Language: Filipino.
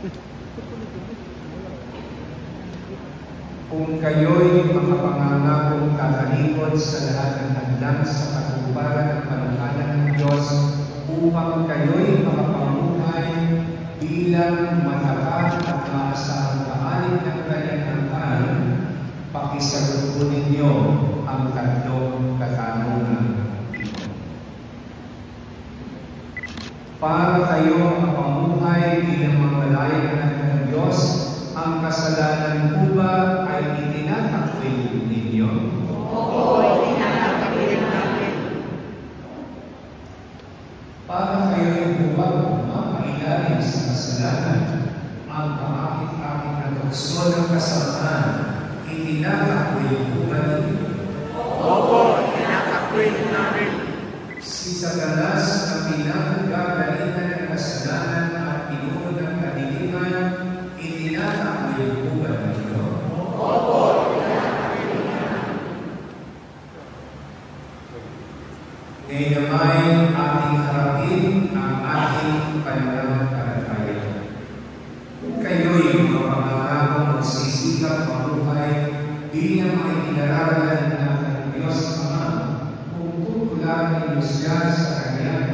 Kung kayo'y makapangangakong kakalikod sa lahat ng hadlang sa katuparan ng panukala ng Diyos upang kayo'y makapamuhay bilang matapat at maasahang kaalin ng kanyang angkan, pakisagot po ninyo ang tatlong katanungan. Para kayo makapamuhay bilang mga malayang anak ng Diyos, ang kasalanan po ba ay itinatakwil ninyo? Oo, itinatakwil namin. Para kayo'y huwag mapailalim sa kasalanan, ang paakit-akit na tukso ng kasamaan, itinatakwil po ba ninyo? Oo, itinatakwil namin. Si Satanas na pinanggagalingan ng kasalanan at pinuno ng kadiliman, itinatakwil po ba ninyo? Opo, itinatakwil namin. Ngayon naman ating harapin ang ating pananampalataya. Kung kayo'y mapangangakong magsisikap mabuhay bilang mga inararalan ng Diyos Ama, kung tutularan ninyo siya sa kanyang